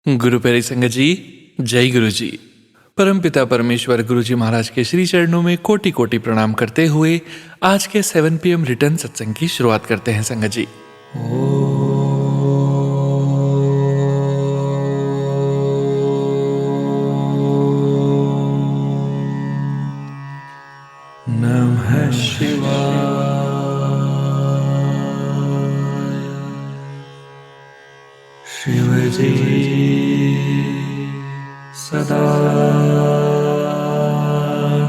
गुरु प्यारी संगत जी, जय गुरु जी। परमपिता परमेश्वर गुरु जी महाराज के श्री चरणों में कोटि कोटि प्रणाम करते हुए आज के 7 PM रिटर्न सत्संग की शुरुआत करते हैं संगत जी। नमः शिवाय। शिव जी सदा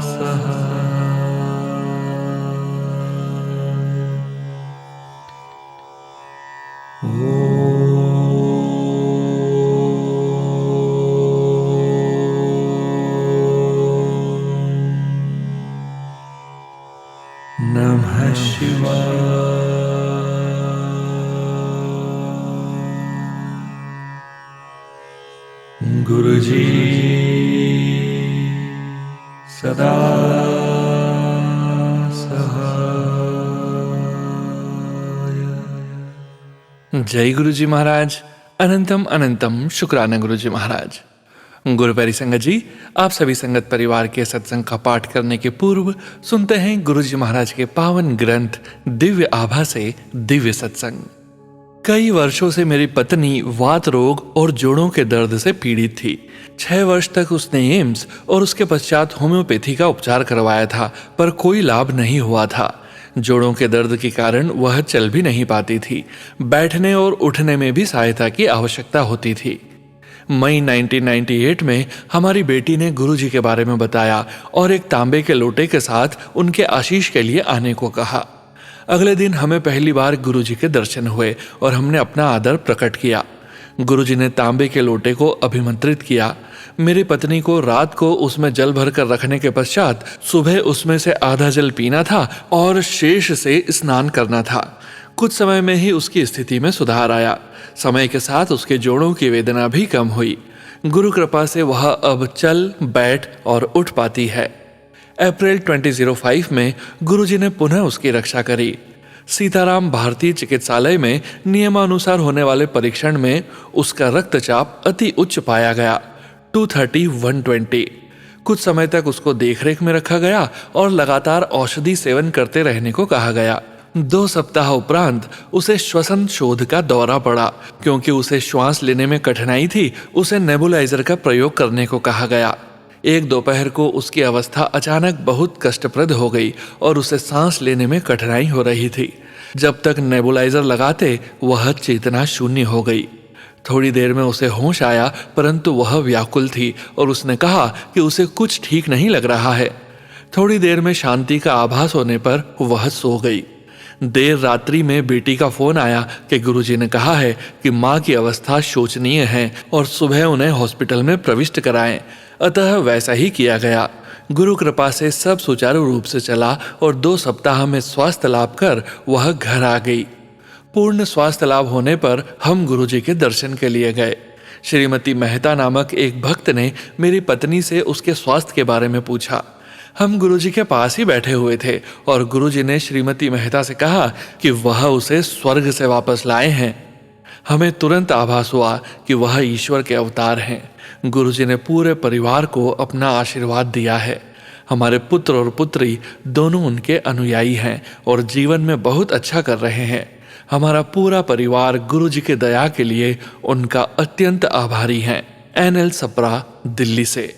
सहाय। नमः शिवाय। गुरु जी सदा सहाय। जय गुरु जी महाराज। अनंतम अनंतम शुक्राना गुरु जी महाराज। गुरु प्यारी संगत जी, आप सभी संगत परिवार के सत्संग का पाठ करने के पूर्व सुनते हैं गुरु जी महाराज के पावन ग्रंथ दिव्य आभा से दिव्य सत्संग। कई वर्षों से मेरी पत्नी वात रोग और जोड़ों के दर्द से पीड़ित थी। 6 वर्ष तक उसने एम्स और उसके पश्चात होम्योपैथी का उपचार करवाया था, पर कोई लाभ नहीं हुआ था। जोड़ों के दर्द के कारण वह चल भी नहीं पाती थी। बैठने और उठने में भी सहायता की आवश्यकता होती थी। मई 1998 में हमारी बेटी ने गुरुजी के बारे में बताया और एक तांबे के लोटे के साथ उनके आशीष के लिए आने को कहा। अगले दिन हमें पहली बार गुरुजी के दर्शन हुए और हमने अपना आदर प्रकट किया। गुरुजी ने तांबे के लोटे को अभिमंत्रित किया। मेरी पत्नी को रात को उसमें जल भर कर रखने के पश्चात सुबह उसमें से आधा जल पीना था और शेष से स्नान करना था। कुछ समय में ही उसकी स्थिति में सुधार आया। समय के साथ उसके जोड़ों की वेदना भी कम हुई। गुरु कृपा से वह अब चल, बैठ और उठ पाती है। अप्रैल 2005 में गुरुजी ने पुनः उसकी रक्षा करी। सीताराम भारतीय चिकित्सालय में नियमानुसार होने वाले परीक्षण में उसका रक्तचाप अति उच्च पाया गया, 230/120। कुछ समय तक उसको देखरेख में रखा गया और लगातार औषधि सेवन करते रहने को कहा गया। 2 सप्ताह उपरांत उसे श्वसन शोध का दौरा पड़ा। क्योंकि उसे श्वास लेने में कठिनाई थी, उसे नेबुलाइजर का प्रयोग करने को कहा गया। एक दोपहर को उसकी अवस्था अचानक बहुत कष्टप्रद हो गई और उसे सांस लेने में कठिनाई हो रही थी। जब तक नेबुलाइजर लगाते वह चेतना शून्य हो गई। थोड़ी देर में उसे होश आया, परंतु वह व्याकुल थी और उसने कहा कि उसे कुछ ठीक नहीं लग रहा है। थोड़ी देर में शांति का आभास होने पर वह सो गई। देर रात्रि में बेटी का फोन आया कि गुरुजी ने कहा है कि माँ की अवस्था शोचनीय है और सुबह उन्हें हॉस्पिटल में प्रविष्ट कराएं। अतः वैसा ही किया गया। गुरु कृपा से सब सुचारू रूप से चला और 2 सप्ताह में स्वास्थ्य लाभ कर वह घर आ गई। पूर्ण स्वास्थ्य लाभ होने पर हम गुरुजी के दर्शन के लिए गए। श्रीमती मेहता नामक एक भक्त ने मेरी पत्नी से उसके स्वास्थ्य के बारे में पूछा। हम गुरुजी के पास ही बैठे हुए थे और गुरुजी ने श्रीमती मेहता से कहा कि वह उसे स्वर्ग से वापस लाए हैं। हमें तुरंत आभास हुआ कि वह ईश्वर के अवतार हैं। गुरुजी ने पूरे परिवार को अपना आशीर्वाद दिया है। हमारे पुत्र और पुत्री दोनों उनके अनुयायी हैं और जीवन में बहुत अच्छा कर रहे हैं। हमारा पूरा परिवार गुरुजी के दया के लिए उनका अत्यंत आभारी है। NL सप्रा, दिल्ली से।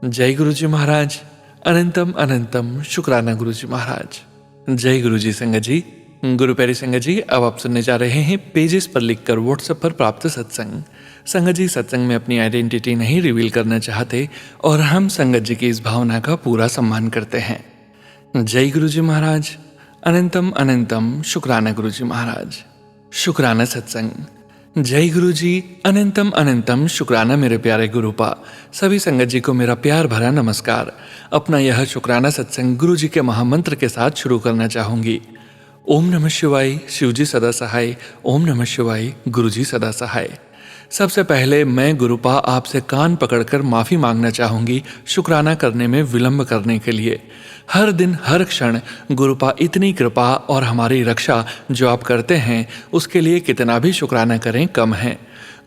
जय गुरुजी महाराज। अनंतम अनंतम शुक्राना गुरु जी महाराज। जय गुरु जी संगत जी। गुरु प्यारी संगत जी, अब आप सुनने जा रहे हैं पेजेस पर लिखकर व्हाट्सएप पर प्राप्त सत्संग। संगत जी सत्संग में अपनी आइडेंटिटी नहीं रिवील करना चाहते और हम संगत जी की इस भावना का पूरा सम्मान करते हैं। जय गुरु जी महाराज। अनंतम अनंतम शुक्राना गुरु जी महाराज। शुक्राना सत्संग। जय गुरु जी। अनंतम अनंतम शुक्राना मेरे प्यारे गुरुपा। सभी संगत जी को मेरा प्यार भरा नमस्कार। अपना यह शुक्राना सत्संग गुरु जी के महामंत्र के साथ शुरू करना चाहूंगी। ओम नमः शिवाय, शिव जी सदा सहाय। ओम नमः शिवाय, गुरु जी सदा सहाय। सबसे पहले मैं गुरुपा आपसे कान पकड़कर माफ़ी मांगना चाहूँगी शुक्राना करने में विलंब करने के लिए। हर दिन हर क्षण गुरुपा इतनी कृपा और हमारी रक्षा जो आप करते हैं उसके लिए कितना भी शुक्राना करें कम है।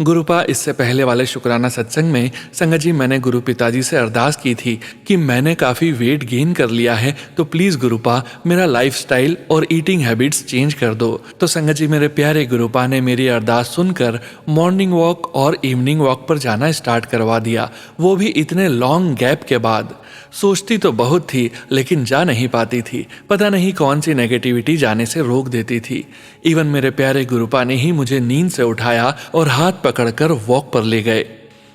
गुरुपा, इससे पहले वाले शुक्राना सत्संग में संगत जी मैंने गुरु पिताजी से अरदास की थी कि मैंने काफ़ी वेट गेन कर लिया है, तो प्लीज़ गुरुपा मेरा लाइफस्टाइल और ईटिंग हैबिट्स चेंज कर दो। तो संगत जी मेरे प्यारे गुरुपा ने मेरी अरदास सुनकर मॉर्निंग वॉक और इवनिंग वॉक पर जाना स्टार्ट करवा दिया, वो भी इतने लॉन्ग गैप के बाद। सोचती तो बहुत थी लेकिन जा नहीं पाती थी, पता नहीं कौन सी नेगेटिविटी जाने से रोक देती थी। इवन मेरे प्यारे गुरुपा ने ही मुझे नींद से उठाया और हाथ पकड़कर वॉक पर ले गए।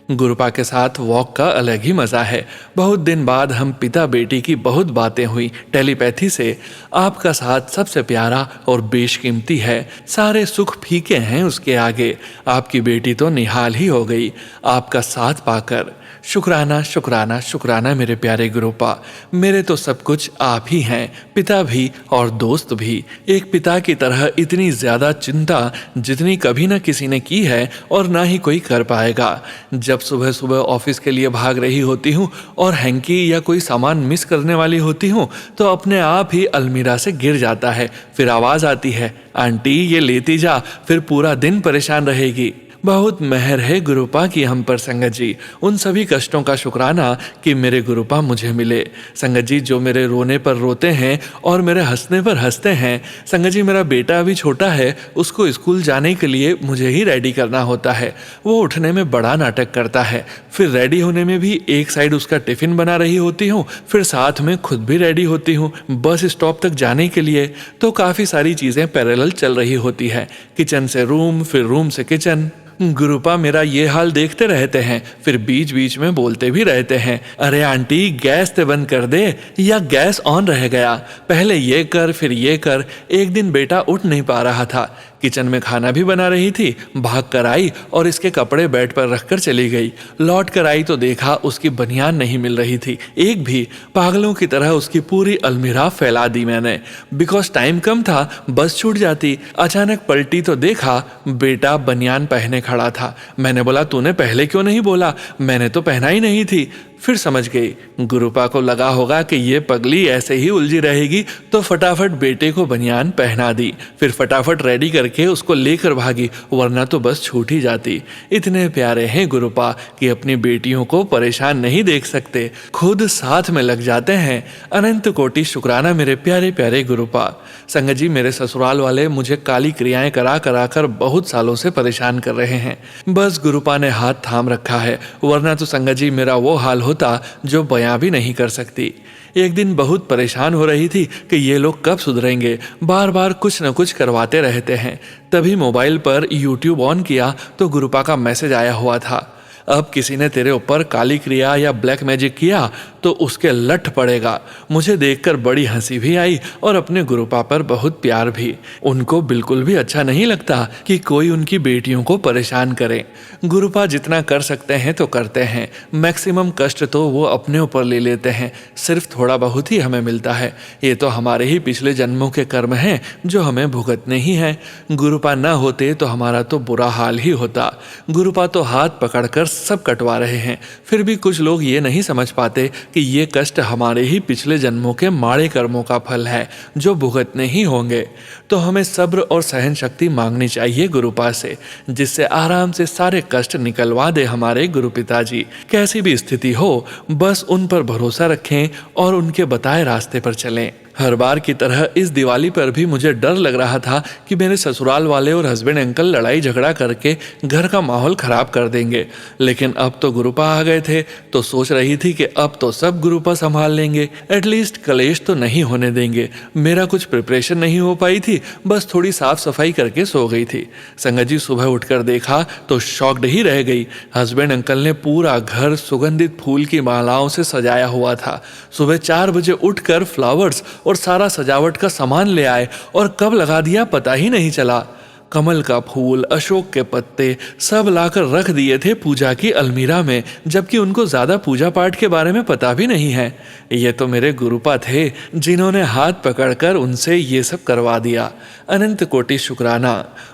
गुरुपा के साथ वॉक का अलग ही मज़ा है। बहुत दिन बाद हम पिता बेटी की बहुत बातें हुई टेलीपैथी से। आपका साथ सबसे प्यारा और बेशकीमती है, सारे सुख फीके हैं उसके आगे। आपकी बेटी तो निहाल ही हो गई आपका साथ पाकर। शुक्राना शुक्राना शुक्राना मेरे प्यारे गुरुपा, मेरे तो सब कुछ आप ही हैं, पिता भी और दोस्त भी। एक पिता की तरह इतनी ज़्यादा चिंता जितनी कभी ना किसी ने की है और ना ही कोई कर पाएगा। जब सुबह सुबह ऑफिस के लिए भाग रही होती हूँ और हैंकी या कोई सामान मिस करने वाली होती हूँ तो अपने आप ही अलमीरा से गिर जाता है। फिर आवाज़ आती है, आंटी ये लेती जा, फिर पूरा दिन परेशान रहेगी। बहुत मेहर है गुरुपा की हम पर संगत जी। उन सभी कष्टों का शुक्राना कि मेरे गुरुपा मुझे मिले। संगत जी जो मेरे रोने पर रोते हैं और मेरे हंसने पर हंसते हैं। संगत जी मेरा बेटा अभी छोटा है, उसको स्कूल जाने के लिए मुझे ही रेडी करना होता है। वो उठने में बड़ा नाटक करता है, फिर रेडी होने में भी एक साइड उसका टिफिन बना रही होती हूँ, फिर साथ में खुद भी रेडी होती हूँ बस स्टॉप तक जाने के लिए। तो काफ़ी सारी चीज़ें पैरेलल चल रही होती है, किचन से रूम, फिर रूम से किचन। गुरुपा मेरा ये हाल देखते रहते हैं, फिर बीच बीच में बोलते भी रहते हैं, अरे आंटी गैस ते बंद कर दे या गैस ऑन रह गया, पहले ये कर फिर ये कर। एक दिन बेटा उठ नहीं पा रहा था, किचन में खाना भी बना रही थी, भाग कर आई और इसके कपड़े बेड पर रखकर चली गई। लौट कर आई तो देखा उसकी बनियान नहीं मिल रही थी एक भी। पागलों की तरह उसकी पूरी अलमीरा फैला दी मैंने, बिकॉज टाइम कम था, बस छूट जाती। अचानक पलटी तो देखा बेटा बनियान पहने खड़ा था। मैंने बोला तूने पहले क्यों नहीं बोला, मैंने तो पहना ही नहीं थी। फिर समझ गई गुरुपा को लगा होगा कि ये पगली ऐसे ही उलझी रहेगी, तो फटाफट बेटे को बनियान पहना दी, फिर फटाफट रेडी करके उसको लेकर भागी, वरना तो बस छूट ही जाती। इतने प्यारे हैं गुरुपा कि अपनी बेटियों को परेशान नहीं देख सकते, खुद साथ में लग जाते हैं। अनंत कोटि शुक्राना मेरे प्यारे प्यारे गुरुपा। संगत जी मेरे ससुराल वाले मुझे काली क्रियाएं करा करा कर बहुत सालों से परेशान कर रहे हैं, बस गुरुपा ने हाथ थाम रखा है, वरना तो संगत जी मेरा वो हाल होता जो बयां भी नहीं कर सकती। एक दिन बहुत परेशान हो रही थी कि ये लोग कब सुधरेंगे, बार बार कुछ न कुछ करवाते रहते हैं। तभी मोबाइल पर यूट्यूब ऑन किया तो गुरुपा का मैसेज आया हुआ था, अब किसी ने तेरे ऊपर काली क्रिया या ब्लैक मैजिक किया तो उसके लठ पड़ेगा। मुझे देखकर बड़ी हंसी भी आई और अपने गुरुपा पर बहुत प्यार भी। उनको बिल्कुल भी अच्छा नहीं लगता कि कोई उनकी बेटियों को परेशान करे। गुरुपा जितना कर सकते हैं तो करते हैं, मैक्सिमम कष्ट तो वो अपने ऊपर ले लेते हैं, सिर्फ थोड़ा बहुत ही हमें मिलता है। ये तो हमारे ही पिछले जन्मों के कर्म हैं जो हमें भुगतने ही हैं। गुरुपा न होते तो हमारा तो बुरा हाल ही होता। गुरुपा तो हाथ पकड़कर सब कटवा रहे हैं, फिर भी कुछ लोग ये नहीं समझ पाते कि ये कष्ट हमारे ही पिछले जन्मों के माड़े कर्मों का फल है जो भुगतने ही होंगे। तो हमें सब्र और सहन शक्ति मांगनी चाहिए गुरुपा से, जिससे आराम से सारे कष्ट निकलवा दे हमारे गुरु पिताजी। कैसी भी स्थिति हो बस उन पर भरोसा रखें और उनके बताए रास्ते पर चलें। हर बार की तरह इस दिवाली पर भी मुझे डर लग रहा था कि मेरे ससुराल वाले और हस्बैंड अंकल लड़ाई झगड़ा करके घर का माहौल खराब कर देंगे, लेकिन अब तो गुरुपा आ गए थे तो सोच रही थी कि अब तो सब गुरुपा संभाल लेंगे, एटलीस्ट कलेश तो नहीं होने देंगे। मेरा कुछ प्रिपरेशन नहीं हो पाई थी, बस थोड़ी साफ सफाई करके सो गई थी। संगत जी सुबह उठकर देखा तो शॉक्ड ही रह गई। हस्बैंड अंकल ने पूरा घर सुगंधित फूल की मालाओं से सजाया हुआ था। सुबह 4 बजे उठकर फ्लावर्स और सारा सजावट का सामान ले आए और कब लगा दिया पता ही नहीं चला। कमल का फूल, अशोक के पत्ते सब लाकर रख दिए थे पूजा की अलमीरा में, जबकि उनको ज़्यादा पूजा पाठ के बारे में पता भी नहीं है। ये तो मेरे गुरुपा थे जिन्होंने हाथ पकड़कर उनसे ये सब करवा दिया। अनंत कोटि शुक्राना।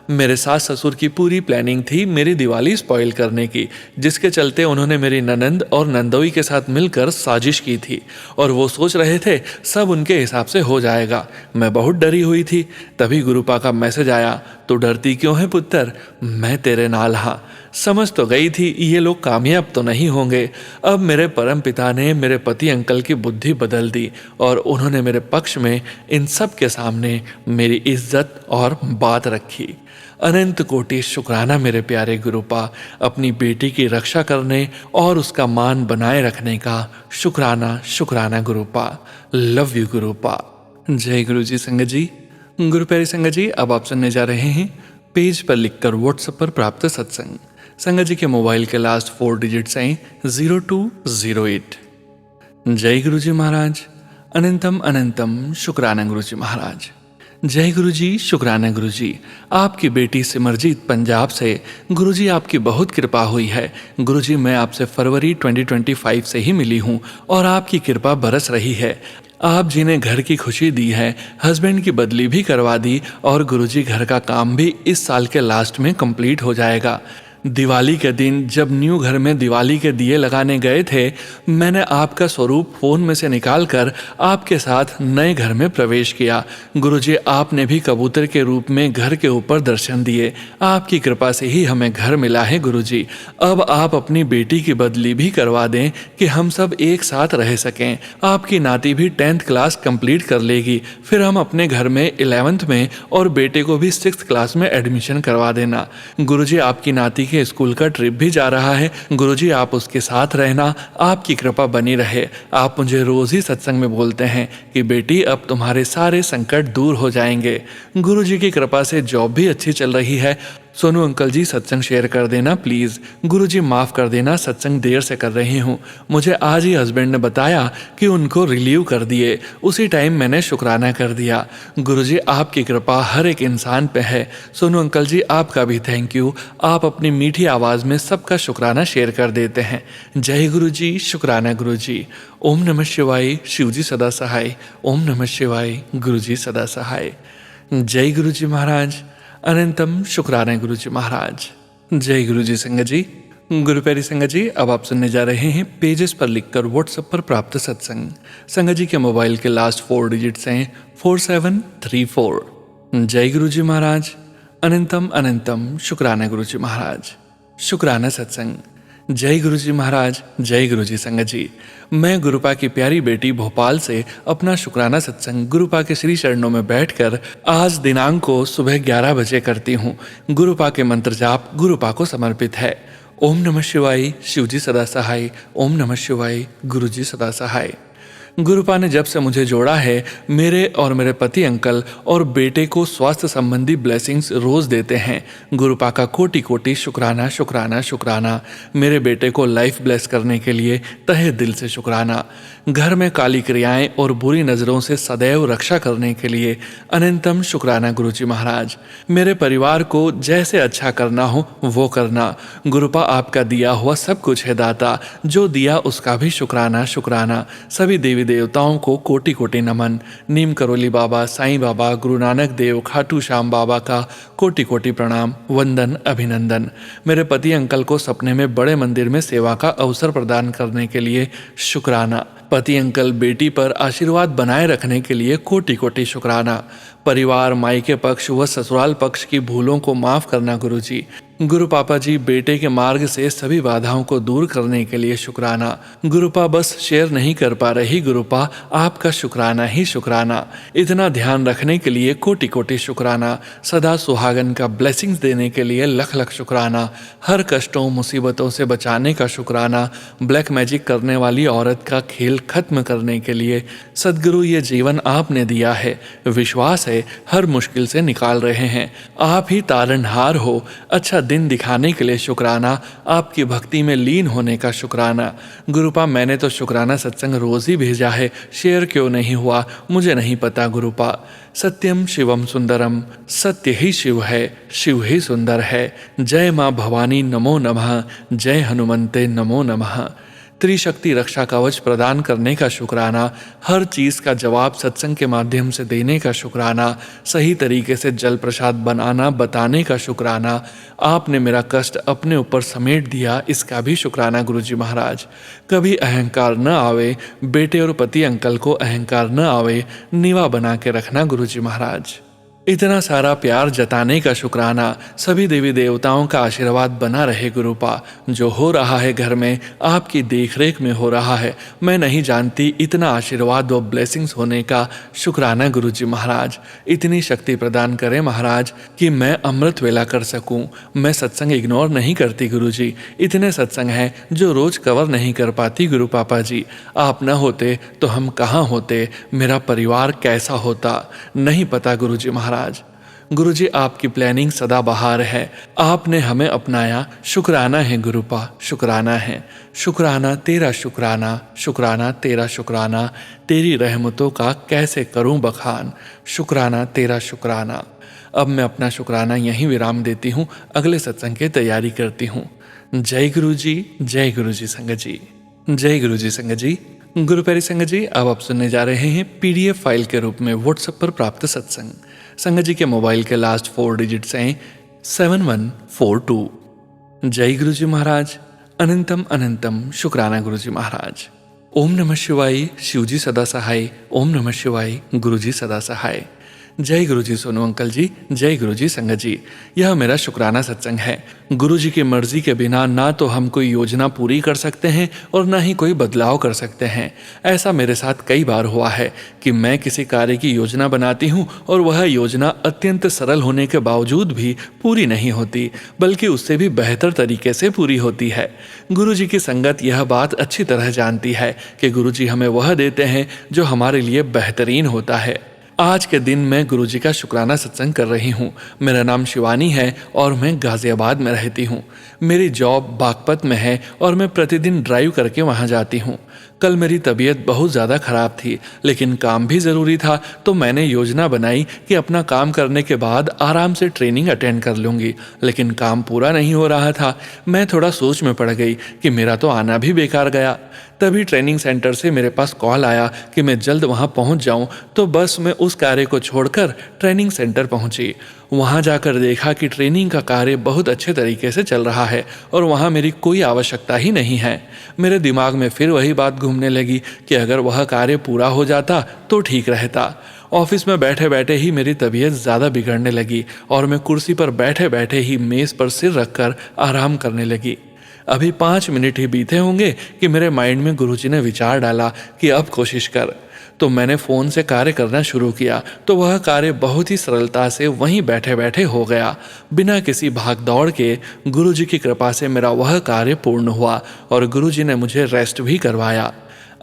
मेरे सास ससुर की पूरी प्लानिंग थी मेरी दिवाली स्पॉइल करने की, जिसके चलते उन्होंने मेरी ननंद और नंदोई के साथ मिलकर साजिश की थी और वो सोच रहे थे सब उनके हिसाब से हो जाएगा। मैं बहुत डरी हुई थी। तभी गुरुपा का मैसेज आया, तो डरती क्यों है पुत्र, मैं तेरे नाल हाँ। समझ तो गई थी ये लोग कामयाब तो नहीं होंगे। अब मेरे परम पिता ने मेरे पति अंकल की बुद्धि बदल दी और उन्होंने मेरे पक्ष में इन सब के सामने मेरी इज्जत और बात रखी। अनंत कोटि शुक्राना मेरे प्यारे गुरुपा, अपनी बेटी की रक्षा करने और उसका मान बनाए रखने का शुक्राना शुक्राना गुरुपा। Love you गुरुपा। जय गुरु जी संगत जी। गुरु प्यारी संगत जी, अब आप सुनने जा रहे हैं पेज पर लिखकर व्हाट्सएप पर प्राप्त सत्संग। संगत जी के मोबाइल के लास्ट 4 डिजिट्स हैं 0208। जय गुरु जी महाराज। अनंतम अनंतम शुक्राना गुरु जी महाराज। जय गुरु जी, शुक्राना गुरु जी। आपकी बेटी सिमरजीत पंजाब से। गुरु जी आपकी बहुत कृपा हुई है। गुरु जी मैं आपसे फरवरी 2025 से ही मिली हूँ और आपकी कृपा बरस रही है। आप जी ने घर की खुशी दी है, हस्बैंड की बदली भी करवा दी और गुरुजी घर का काम भी इस साल के लास्ट में कंप्लीट हो जाएगा। दिवाली के दिन जब न्यू घर में दिवाली के दिए लगाने गए थे, मैंने आपका स्वरूप फोन में से निकालकर आपके साथ नए घर में प्रवेश किया। गुरुजी आपने भी कबूतर के रूप में घर के ऊपर दर्शन दिए। आपकी कृपा से ही हमें घर मिला है गुरुजी। अब आप अपनी बेटी की बदली भी करवा दें कि हम सब एक साथ रह सकें। आपकी नाती भी 10th क्लास कंप्लीट कर लेगी, फिर हम अपने घर में 11th में और बेटे को भी 6th क्लास में एडमिशन करवा देना। गुरुजी आपकी नाती के स्कूल का ट्रिप भी जा रहा है। गुरुजी आप उसके साथ रहना, आपकी कृपा बनी रहे। आप मुझे रोज ही सत्संग में बोलते हैं कि बेटी अब तुम्हारे सारे संकट दूर हो जाएंगे। गुरुजी की कृपा से जॉब भी अच्छी चल रही है। सोनू अंकल जी सत्संग शेयर कर देना प्लीज़। गुरुजी माफ़ कर देना, सत्संग देर से कर रही हूँ। मुझे आज ही हस्बैंड ने बताया कि उनको रिलीव कर दिए, उसी टाइम मैंने शुक्राना कर दिया। गुरुजी आपकी कृपा हर एक इंसान पे है। सोनू अंकल जी आपका भी थैंक यू। आप अपनी मीठी आवाज़ में सबका शुक्राना शेयर कर देते हैं। जय गुरुजी, शुक्राना गुरुजी। ओम नमः शिवाय, शिवजी सदा सहाय। ओम नमः शिवाय, गुरुजी सदा सहाय। जय गुरुजी महाराज। अनंतम शुक्राना गुरु जी महाराज। जय गुरु जी संगत जी। गुरु प्यारी संगत जी, अब आप सुनने जा रहे हैं पेजेस पर लिखकर व्हाट्सएप पर प्राप्त सत्संग। संगत जी के मोबाइल के लास्ट 4 डिजिट्स हैं 4734। जय गुरु जी महाराज। अनंतम अनंतम शुक्राना गुरु जी महाराज। शुक्राना सत्संग। जय गुरु जी महाराज। जय गुरु जी संगत जी। मैं गुरुपा की प्यारी बेटी भोपाल से अपना शुक्राना सत्संग गुरुपा के श्री चरणों में बैठकर आज दिनांक को सुबह 11 बजे करती हूँ। गुरुपा के मंत्र जाप गुरुपा को समर्पित है। ओम नमः शिवाय, शिवजी सदा सहाय। ओम नमः शिवाय, गुरुजी सदा सहाय। गुरुपा ने जब से मुझे जोड़ा है, मेरे और मेरे पति अंकल और बेटे को स्वास्थ्य संबंधी ब्लेसिंग्स रोज देते हैं। गुरुपा का कोटि कोटि शुक्राना शुक्राना शुक्राना। मेरे बेटे को लाइफ ब्लेस करने के लिए तहे दिल से शुक्राना। घर में काली क्रियाएं और बुरी नज़रों से सदैव रक्षा करने के लिए अनंतम शुक्राना गुरुजी महाराज। मेरे परिवार को जैसे अच्छा करना हो वो करना। गुरुपा आपका दिया हुआ सब कुछ है दाता, जो दिया उसका भी शुक्राना शुक्राना। सभी देवी देवताओं को कोटि कोटि नमन। नीम करोली बाबा, साईं बाबा, गुरु नानक देव, खाटू श्याम बाबा का कोटि कोटि प्रणाम, वंदन, अभिनंदन। मेरे पति अंकल को सपने में बड़े मंदिर में सेवा का अवसर प्रदान करने के लिए शुक्राना। पति अंकल बेटी पर आशीर्वाद बनाए रखने के लिए कोटि कोटि शुक्राना। परिवार, मायके पक्ष व ससुराल पक्ष की भूलों को माफ करना गुरुजी। गुरु पापा जी बेटे के मार्ग से सभी बाधाओं को दूर करने के लिए शुक्राना। गुरुपा बस शेयर नहीं कर पा रही, गुरुपा आपका शुक्राना ही शुक्राना। इतना ध्यान रखने के लिए कोटि कोटि शुक्राना। सदा सुहागन का ब्लेसिंग्स देने के लिए लख लख शुक्राना। हर कष्टों मुसीबतों से बचाने का शुक्राना। ब्लैक मैजिक करने वाली औरत का खेल खत्म करने के लिए सदगुरु ये जीवन आपने दिया है, विश्वास है हर मुश्किल से निकाल रहे हैं। आप ही तारनहार हो। अच्छा दिन दिखाने के लिए शुक्राना। आपकी भक्ति में लीन होने का शुक्राना। गुरुपा मैंने तो शुक्राना सत्संग रोज ही भेजा है, शेयर क्यों नहीं हुआ मुझे नहीं पता गुरुपा। सत्यम शिवम सुंदरम, सत्य ही शिव है, शिव ही सुंदर है। जय माँ भवानी नमो नमः, जय हनुमंते नमो नमः। त्रिशक्ति रक्षा कवच प्रदान करने का शुक्राना। हर चीज़ का जवाब सत्संग के माध्यम से देने का शुक्राना। सही तरीके से जल प्रसाद बनाना बताने का शुक्राना। आपने मेरा कष्ट अपने ऊपर समेट दिया, इसका भी शुक्राना गुरुजी महाराज। कभी अहंकार न आवे, बेटे और पति अंकल को अहंकार न आवे, नीवा बना के रखना गुरुजी महाराज। इतना सारा प्यार जताने का शुक्राना, सभी देवी देवताओं का आशीर्वाद बना रहे गुरुपा। जो हो रहा है घर में आपकी देखरेख में हो रहा है। मैं नहीं जानती इतना आशीर्वाद व ब्लेसिंग्स होने का शुक्राना गुरुजी महाराज। इतनी शक्ति प्रदान करें महाराज कि मैं अमृत वेला कर सकूं। मैं सत्संग इग्नोर नहीं करती गुरुजी। इतने सत्संग हैं जो रोज कवर नहीं कर पाती गुरु पापा जी। आप न होते तो हम कहाँ होते, मेरा परिवार कैसा होता, नहीं पता गुरुजी महाराज। गुरुजी आपकी प्लानिंग सदाबहार है। आपने हमें अपनाया, शुक्राना है गुरुपा, शुक्राना है। शुक्राना तेरा शुक्राना, शुक्राना तेरा शुक्राना, तेरी रहमतों का कैसे करूं बखान। शुक्राना तेरा शुक्राना। अब मैं अपना शुक्राना यहीं विराम देती हूँ, अगले सत्संग की तैयारी करती हूँ। जय गुरुजी, जय गुरुजी संगत जी, जय गुरुजी संगत जी। गुरु प्यारी संगत जी, अब आप सुनने जा रहे हैं PDF फाइल के रूप में व्हाट्सएप पर प्राप्त सत्संग। संगत जी के मोबाइल के लास्ट 4 डिजिट्स हैं 7142। जय गुरुजी महाराज, अनंतम अनंतम शुक्राना गुरुजी महाराज। ओम नमः शिवाय, शिवजी सदा सहाय। ओम नमः शिवाय, गुरुजी सदा सहाय। जय गुरुजी सोनू अंकल जी, जय गुरुजी संगत जी। यह मेरा शुक्राना सत्संग है। गुरुजी की मर्जी के बिना ना तो हम कोई योजना पूरी कर सकते हैं और ना ही कोई बदलाव कर सकते हैं। ऐसा मेरे साथ कई बार हुआ है कि मैं किसी कार्य की योजना बनाती हूँ और वह योजना अत्यंत सरल होने के बावजूद भी पूरी नहीं होती, बल्कि उससे भी बेहतर तरीके से पूरी होती है। गुरुजी की संगत यह बात अच्छी तरह जानती है कि गुरुजी हमें वह देते हैं जो हमारे लिए बेहतरीन होता है। आज के दिन मैं गुरुजी का शुक्राना सत्संग कर रही हूँ। मेरा नाम शिवानी है और मैं गाजियाबाद में रहती हूँ। मेरी जॉब बागपत में है और मैं प्रतिदिन ड्राइव करके वहाँ जाती हूँ। कल मेरी तबीयत बहुत ज़्यादा ख़राब थी, लेकिन काम भी ज़रूरी था, तो मैंने योजना बनाई कि अपना काम करने के बाद आराम से ट्रेनिंग अटेंड कर लूँगी। लेकिन काम पूरा नहीं हो रहा था। मैं थोड़ा सोच में पड़ गई कि मेरा तो आना भी बेकार गया। तभी ट्रेनिंग सेंटर से मेरे पास कॉल आया कि मैं जल्द वहाँ पहुँच जाऊँ, तो बस मैं उस कार्य को छोड़कर ट्रेनिंग सेंटर पहुँची। वहाँ जाकर देखा कि ट्रेनिंग का कार्य बहुत अच्छे तरीके से चल रहा है और वहाँ मेरी कोई आवश्यकता ही नहीं है। मेरे दिमाग में फिर वही बात घूमने लगी कि अगर वह कार्य पूरा हो जाता तो ठीक रहता। ऑफिस में बैठे बैठे ही मेरी तबीयत ज़्यादा बिगड़ने लगी और मैं कुर्सी पर बैठे बैठे ही मेज़ पर सिर रखकर आराम करने लगी। अभी 5 मिनट ही बीते होंगे कि मेरे माइंड में गुरुजी ने विचार डाला कि अब कोशिश कर। तो मैंने फ़ोन से कार्य करना शुरू किया, तो वह कार्य बहुत ही सरलता से वहीं बैठे बैठे हो गया। बिना किसी भाग दौड़ के गुरुजी की कृपा से मेरा वह कार्य पूर्ण हुआ और गुरुजी ने मुझे रेस्ट भी करवाया।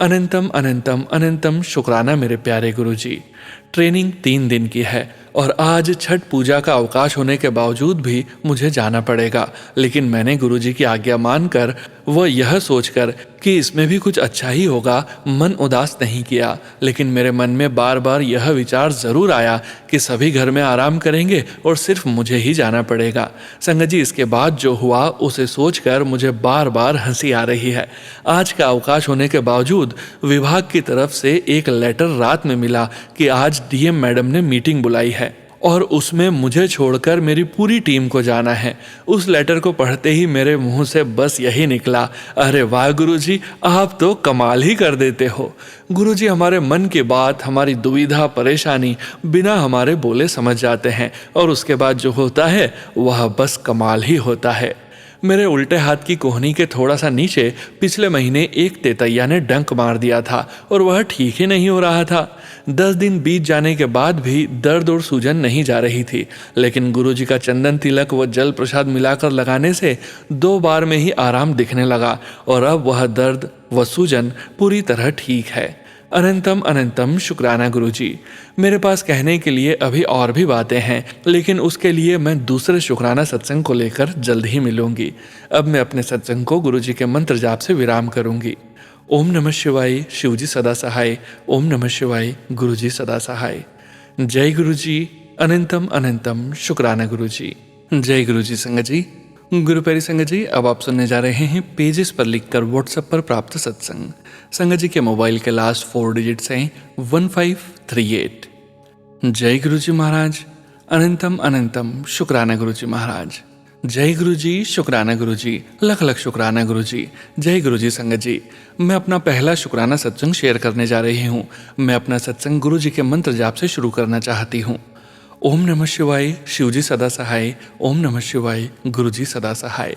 अनंतम अनंतम अनंतम शुक्राना मेरे प्यारे गुरुजी। ट्रेनिंग 3 दिन की है और आज छठ पूजा का अवकाश होने के बावजूद भी मुझे जाना पड़ेगा, लेकिन मैंने गुरुजी की आज्ञा मानकर व यह सोचकर कि इसमें भी कुछ अच्छा ही होगा मन उदास नहीं किया। लेकिन मेरे मन में बार बार यह विचार ज़रूर आया कि सभी घर में आराम करेंगे और सिर्फ मुझे ही जाना पड़ेगा। संगत जी, इसके बाद जो हुआ उसे सोचकर मुझे बार बार हंसी आ रही है। आज का अवकाश होने के बावजूद विभाग की तरफ से एक लेटर रात में मिला कि आज DM मैडम ने मीटिंग बुलाई है और उसमें मुझे छोड़कर मेरी पूरी टीम को जाना है। उस लेटर को पढ़ते ही मेरे मुंह से बस यही निकला, अरे वाह गुरुजी, आप तो कमाल ही कर देते हो। गुरुजी हमारे मन की बात, हमारी दुविधा परेशानी बिना हमारे बोले समझ जाते हैं और उसके बाद जो होता है वह बस कमाल ही होता है। मेरे उल्टे हाथ की कोहनी के थोड़ा सा नीचे पिछले महीने एक तेतैया ने डंक मार दिया था और वह ठीक ही नहीं हो रहा था। 10 दिन बीत जाने के बाद भी दर्द और सूजन नहीं जा रही थी, लेकिन गुरुजी का चंदन तिलक व जल प्रसाद मिलाकर लगाने से 2 बार में ही आराम दिखने लगा और अब वह दर्द व सूजन पूरी तरह ठीक है। अनंतम अनंतम शुक्राना गुरुजी। मेरे पास कहने के लिए अभी और भी बातें हैं, लेकिन उसके लिए मैं दूसरे शुक्राना सत्संग को लेकर जल्द ही मिलूंगी। अब मैं अपने सत्संग को गुरुजी के मंत्र जाप से विराम करूंगी। ओम नमः शिवाय, शिवजी सदा सहाय। ओम नमः शिवाय, गुरुजी सदा सहाय। जय गुरुजी, अनंतम अनंतम शुक्राना गुरुजी। जय गुरुजी संगत जी। गुरु प्यारी संगत जी, अब आप सुनने जा रहे हैं पेजेस पर लिखकर व्हाट्सएप पर प्राप्त सत्संग। संगत जी के मोबाइल के लास्ट 4 डिजिट्स हैं 1538। जय गुरुजी महाराज, अनंतम अनंतम शुक्राना गुरुजी महाराज। जय गुरुजी, शुक्राना गुरुजी, लख लख शुक्राना गुरुजी। जय गुरुजी संगत जी। मैं अपना पहला शुक्राना सत्संग शेयर करने जा रही हूँ। मैं अपना सत्संग गुरुजी के मंत्र जाप से शुरू करना चाहती हूँ। ओम नमः शिवाय, शिवजी सदा सहाय। ओम नमः शिवाय, गुरुजी सदा सहाय।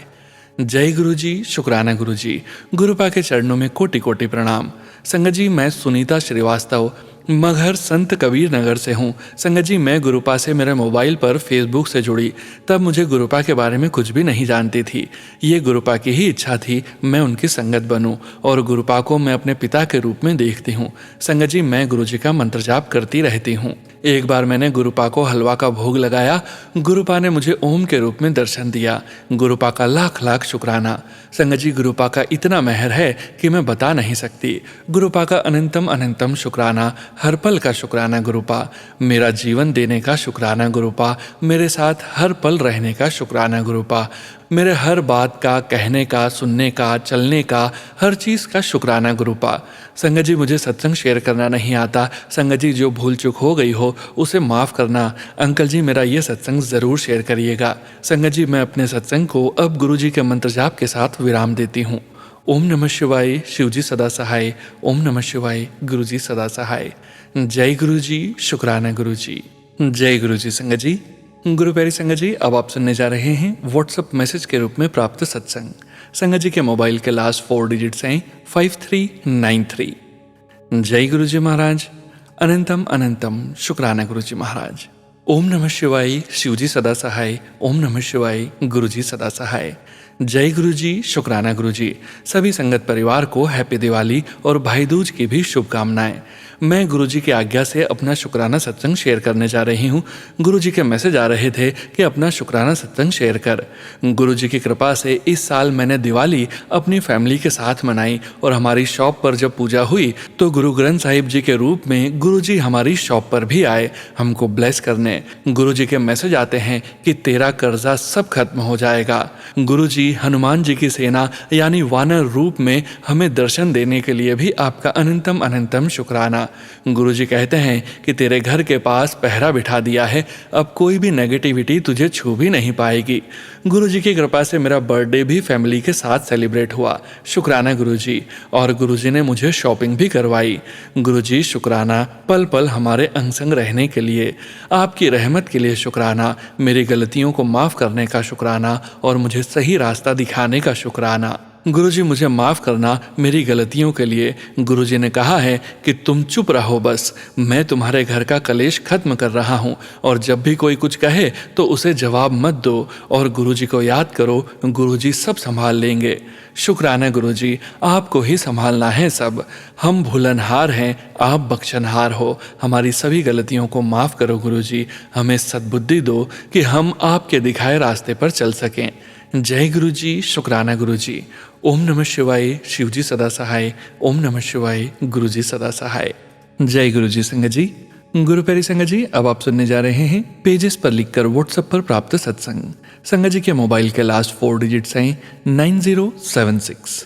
जय गुरु जी, शुक्राना गुरु जी। गुरुपा के चरणों में कोटि कोटि प्रणाम। संगत जी, मैं सुनीता श्रीवास्तव मगहर संत कबीर नगर से हूँ। संगत जी, मैं गुरुपा से मेरे मोबाइल पर फेसबुक से जुड़ी तब मुझे गुरुपा के बारे में कुछ भी नहीं जानती थी। ये गुरुपा की ही इच्छा थी मैं उनकी संगत बनूं और गुरुपा को मैं अपने पिता के रूप में देखती हूँ। संगत जी, मैं गुरु जी का मंत्र जाप करती रहती हूँ। एक बार मैंने गुरुपा को हलवा का भोग लगाया। गुरुपा ने मुझे ओम के रूप में दर्शन दिया। गुरुपा का लाख लाख शुक्राना। संगत जी, गुरुपा का इतना मेहर है कि मैं बता नहीं सकती। गुरुपा का अनंतम अनंतम शुक्राना, हर पल का शुक्राना गुरुपा। मेरा जीवन देने का शुक्राना गुरुपा, मेरे साथ हर पल रहने का शुक्राना गुरुपा, मेरे हर बात का, कहने का, सुनने का, चलने का, हर चीज़ का शुक्राना गुरुपा। संगत जी, मुझे सत्संग शेयर करना नहीं आता। संगत जी, जो भूल चूक हो गई हो उसे माफ़ करना। अंकल जी, मेरा ये सत्संग ज़रूर शेयर करिएगा। संगत जी, मैं अपने सत्संग को अब गुरु जी के मंत्र जाप के साथ विराम देती हूँ। ओम नमः शिवाय, शिवजी सदा सहाय। ओम नमः शिवाय, गुरुजी सदा सहाय। जय गुरु जी, शुक्राना गुरु जी। जय गुरु जी। संगत जी, गुरु प्यारी संगत जी, अब आप सुनने जा रहे हैं व्हाट्सएप मैसेज के रूप में प्राप्त सत्संग। संगत जी के मोबाइल के लास्ट 4 डिजिट्स हैं 5393। जय गुरु जी महाराज, अनंतम अनंतम शुक्राना गुरु जी महाराज। ओम नमः शिवाय, शिवजी सदा सहाय। ओम नमः शिवाय, गुरुजी सदा सहाय। जय गुरु जी, शुक्राना गुरु जी। सभी संगत परिवार को हैप्पी दिवाली और भाई दूज की भी शुभकामनाएं। मैं गुरु जी की आज्ञा से अपना शुक्राना सत्संग शेयर करने जा रही हूँ। गुरु जी के मैसेज आ रहे थे कि अपना शुक्राना सत्संग शेयर कर। गुरु जी की कृपा से इस साल मैंने दिवाली अपनी फैमिली के साथ मनाई और हमारी शॉप पर जब पूजा हुई तो गुरु ग्रंथ साहिब जी के रूप में गुरु जी हमारी शॉप पर भी आए हमको ब्लेस करने। गुरु जी के मैसेज आते हैं कि तेरा कर्जा सब खत्म हो जाएगा। गुरु जी हनुमान जी की सेना यानी वानर रूप में हमें दर्शन देने के लिए भी आपका अनंतम अनंतम शुक्राना। गुरुजी कहते हैं कि तेरे घर के पास पहरा बिठा दिया है, अब कोई भी नेगेटिविटी तुझे छू भी नहीं पाएगी। गुरुजी की कृपा से मेरा बर्थडे भी फैमिली के साथ सेलिब्रेट हुआ। शुक्राना गुरुजी। और गुरुजी ने मुझे शॉपिंग भी करवाई। गुरुजी शुक्राना, पल पल हमारे अंग संग रहने के लिए। आपकी रहमत के लिए शुक्राना, मेरी गलतियों को माफ़ करने का शुक्राना और मुझे सही रास्ता दिखाने का शुक्राना। गुरुजी, मुझे माफ़ करना मेरी गलतियों के लिए। गुरुजी ने कहा है कि तुम चुप रहो, बस मैं तुम्हारे घर का कलेश खत्म कर रहा हूँ और जब भी कोई कुछ कहे तो उसे जवाब मत दो और गुरुजी को याद करो, गुरुजी सब संभाल लेंगे। शुक्राना गुरुजी, आपको ही संभालना है सब। हम भूलनहार हैं, आप बख्शनहार हो। हमारी सभी गलतियों को माफ़ करो गुरुजी, हमें सद्बुद्धि दो कि हम आपके दिखाए रास्ते पर चल सकें। जय गुरु जी, शुक्राना गुरु जी। ओम नमः शिवाय, शिवजी सदा सहाय। ओम नमः शिवाय, गुरुजी सदा सहाय। जय गुरु जी। संगत जी, गुरु प्यारी संगत जी, अब आप सुनने जा रहे हैं पेजेस पर लिखकर व्हाट्सएप पर प्राप्त सत्संग। संगत जी के मोबाइल के लास्ट 4 डिजिट्स हैं 9076।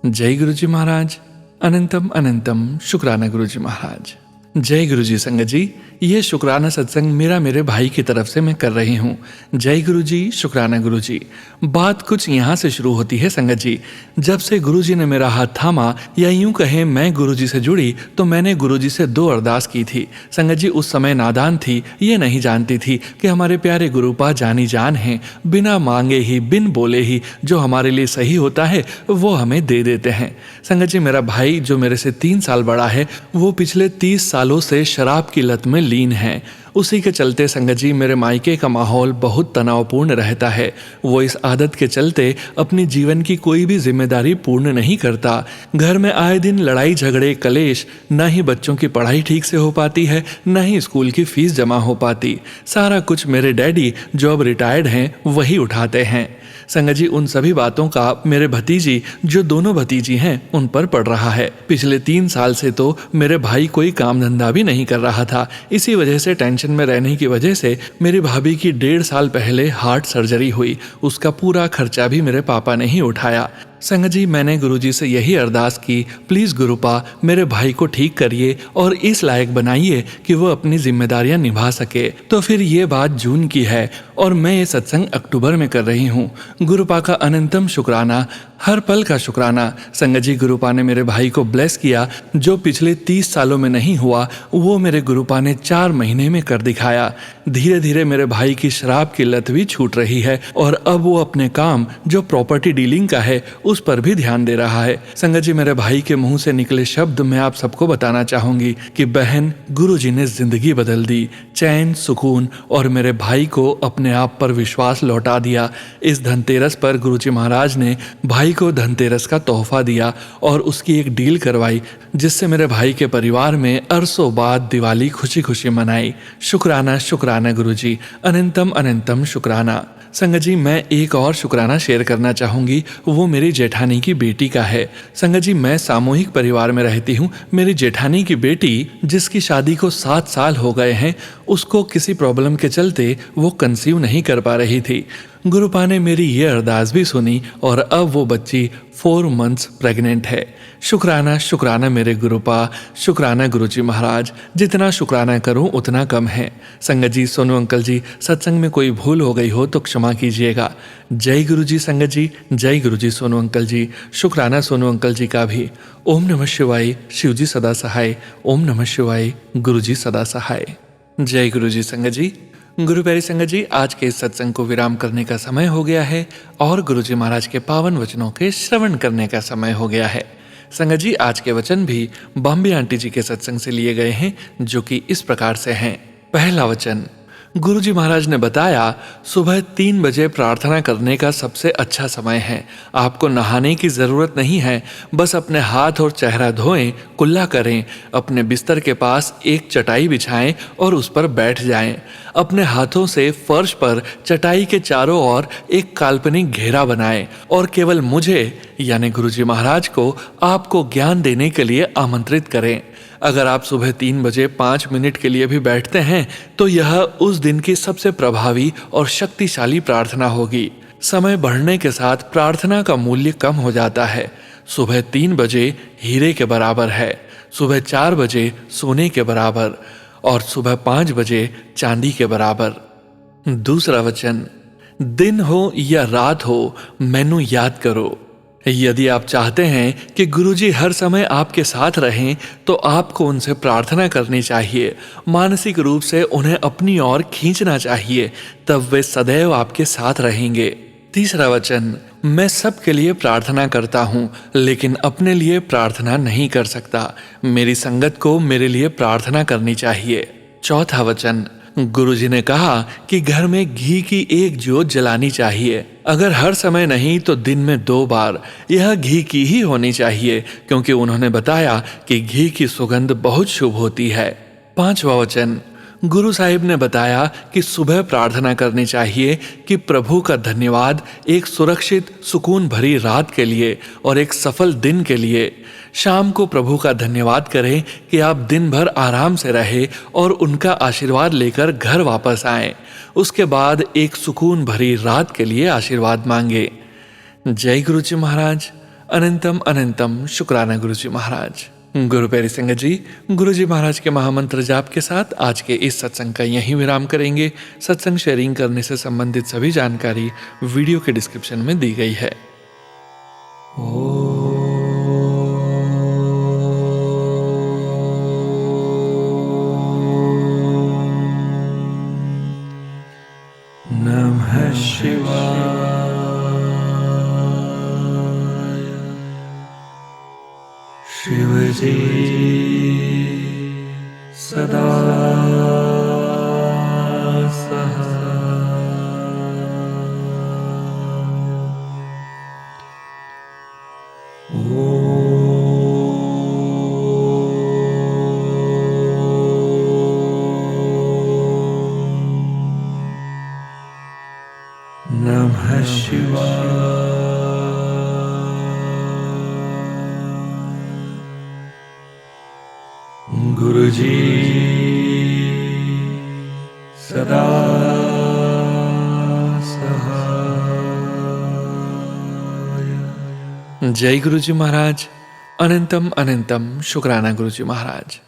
जय गुरु जी महाराज, अनंतम अनंतम शुक्राना गुरु जी महाराज। जय गुरु जी। संगत जी, ये शुक्राना सत्संग मेरे भाई की तरफ से मैं कर रही हूँ। जय गुरु जी, शुक्राना गुरु जी। बात कुछ यहाँ से शुरू होती है संगत जी। जब से गुरु जी ने मेरा हाथ थामा या यूं कहें मैं गुरु जी से जुड़ी तो मैंने गुरु जी से 2 अरदास की थी। संगत जी, उस समय नादान थी, ये नहीं जानती थी कि हमारे प्यारे गुरुपा जानी जान हैं। बिना मांगे ही, बिन बोले ही जो हमारे लिए सही होता है वो हमें दे देते हैं। संगत जी, मेरा भाई जो मेरे से 3 साल बड़ा है वो पिछले 30 सालों से शराब की लत में लीन है। उसी के चलते संगत जी मेरे मायके का माहौल बहुत तनावपूर्ण रहता है। वो इस आदत के चलते अपनी जीवन की कोई भी जिम्मेदारी पूर्ण नहीं करता। घर में आए दिन लड़ाई झगड़े कलेश, न ही बच्चों की पढ़ाई ठीक से हो पाती है, न ही स्कूल की फीस जमा हो पाती। सारा कुछ मेरे डैडी जो अब रिटायर्ड हैं वही उठाते हैं। संगत जी, उन सभी बातों का मेरे भतीजी जो दोनों भतीजी हैं उन पर पड़ रहा है। पिछले 3 साल से तो मेरे भाई कोई काम धंधा भी नहीं कर रहा था। इसी वजह से टेंशन में रहने की वजह से मेरी भाभी की 1.5 साल पहले हार्ट सर्जरी हुई। उसका पूरा खर्चा भी मेरे पापा ने ही उठाया। संगत जी, मैंने गुरुजी से यही अरदास की, प्लीज गुरुपा मेरे भाई को ठीक करिए और इस लायक बनाइए कि वो अपनी जिम्मेदारियां निभा सके। तो फिर ये बात जून की है और मैं ये सत्संग अक्टूबर में कर रही हूँ। गुरुपा का अनंतम शुक्राना, हर पल का शुक्राना। संगत जी, गुरुपा ने मेरे भाई को ब्लेस किया। जो पिछले 30 सालों में नहीं हुआ वो मेरे गुरुपा ने 4 महीने में कर दिखाया। धीरे धीरे मेरे भाई की शराब की लत भी छूट रही है और अब वो अपने काम जो प्रॉपर्टी डीलिंग का है उस पर भी ध्यान दे रहा है। संगत जी, मेरे भाई के मुंह से निकले शब्द मैं आप सबको बताना चाहूंगी कि बहन, गुरुजी ने जिंदगी बदल दी, चैन, सुकून और मेरे भाई को अपने आप पर विश्वास लौटा दिया। इस धनतेरस पर गुरुजी महाराज ने भाई को धनतेरस का तोहफा दिया और उसकी एक डील करवाई जिससे मेरे भाई के परिवार में अरसों बाद दिवाली खुशी खुशी मनाई। शुक्राना शुक्राना गुरुजी, अनंतम अनंतम शुक्राना। संगत जी, मैं एक और शुक्राना शेयर करना चाहूंगी, वो मेरी जेठानी की बेटी का है। संगत जी, मैं सामूहिक परिवार में रहती हूँ। मेरी जेठानी की बेटी जिसकी शादी को 7 साल हो गए हैं, उसको किसी प्रॉब्लम के चलते वो कंसीव नहीं कर पा रही थी। गुरुपा ने मेरी ये अरदास भी सुनी और अब वो बच्ची 4 मंथ्स प्रेग्नेंट है। शुक्राना शुक्राना मेरे गुरुपा, शुक्राना गुरुजी महाराज। जितना शुक्राना करूं उतना कम है। संगत जी, सोनू अंकल जी, सत्संग में कोई भूल हो गई हो तो क्षमा कीजिएगा। जय गुरुजी संगत जी, जय गुरुजी सोनू अंकल जी। शुक्राना सोनू अंकल जी का भी। ओम नमः शिवाय, शिवजी सदा सहाय। ओम नमः शिवाय, गुरुजी सदा सहाय। जय गुरुजी संगत जी। गुरु प्यारी संगत जी, आज के इस सत्संग को विराम करने का समय हो गया है और गुरुजी महाराज के पावन वचनों के श्रवण करने का समय हो गया है। संगत जी, आज के वचन भी बॉम्बे आंटी जी के सत्संग से लिए गए हैं, जो कि इस प्रकार से हैं। पहला वचन, गुरुजी महाराज ने बताया, सुबह 3 बजे प्रार्थना करने का सबसे अच्छा समय है। आपको नहाने की जरूरत नहीं है, बस अपने हाथ और चेहरा धोएं, कुल्ला करें, अपने बिस्तर के पास एक चटाई बिछाएं और उस पर बैठ जाएं। अपने हाथों से फर्श पर चटाई के चारों ओर एक काल्पनिक घेरा बनाएं और केवल मुझे यानी गुरुजी महाराज को आपको ज्ञान देने के लिए आमंत्रित करें। अगर आप सुबह 3 बजे 5 मिनट के लिए भी बैठते हैं तो यह उस दिन की सबसे प्रभावी और शक्तिशाली प्रार्थना होगी। समय बढ़ने के साथ प्रार्थना का मूल्य कम हो जाता है। सुबह 3 बजे हीरे के बराबर है, सुबह 4 बजे सोने के बराबर और सुबह 5 बजे चांदी के बराबर। दूसरा वचन, दिन हो या रात हो, मैनू याद करो। यदि आप चाहते हैं कि गुरुजी हर समय आपके साथ रहें तो आपको उनसे प्रार्थना करनी चाहिए, मानसिक रूप से उन्हें अपनी ओर खींचना चाहिए, तब वे सदैव आपके साथ रहेंगे। तीसरा वचन, मैं सबके लिए प्रार्थना करता हूँ लेकिन अपने लिए प्रार्थना नहीं कर सकता। मेरी संगत को मेरे लिए प्रार्थना करनी चाहिए। चौथा वचन, गुरुजी ने कहा कि घर में घी की एक ज्योत जलानी चाहिए। अगर हर समय नहीं तो दिन में 2 बार। यह घी की ही होनी चाहिए क्योंकि उन्होंने बताया कि घी की सुगंध बहुत शुभ होती है। 5वां वचन, गुरु साहिब ने बताया कि सुबह प्रार्थना करनी चाहिए कि प्रभु का धन्यवाद एक सुरक्षित सुकून भरी रात के लिए और एक सफल दिन के लिए। शाम को प्रभु का धन्यवाद करें कि आप दिन भर आराम से रहे और उनका आशीर्वाद लेकर घर वापस आएं। उसके बाद एक सुकून भरी रात के लिए आशीर्वाद मांगे। जय गुरुजी महाराज, अनंतम अनंतम शुक्राना गुरुजी महाराज। गुरु प्यारी संगत जी, गुरुजी महाराज के महामंत्र जाप के साथ आज के इस सत्संग का यहीं विराम करेंगे। सत्संग शेयरिंग करने से संबंधित सभी जानकारी वीडियो के डिस्क्रिप्शन में दी गई है। नमः शिवाय। शिवजी सदा सहाय। नमः शिवाय। गुरुजी सदा सहाय। जय गुरु जी महाराज। अनंतम अनंतम शुक्राना गुरु जी महाराज।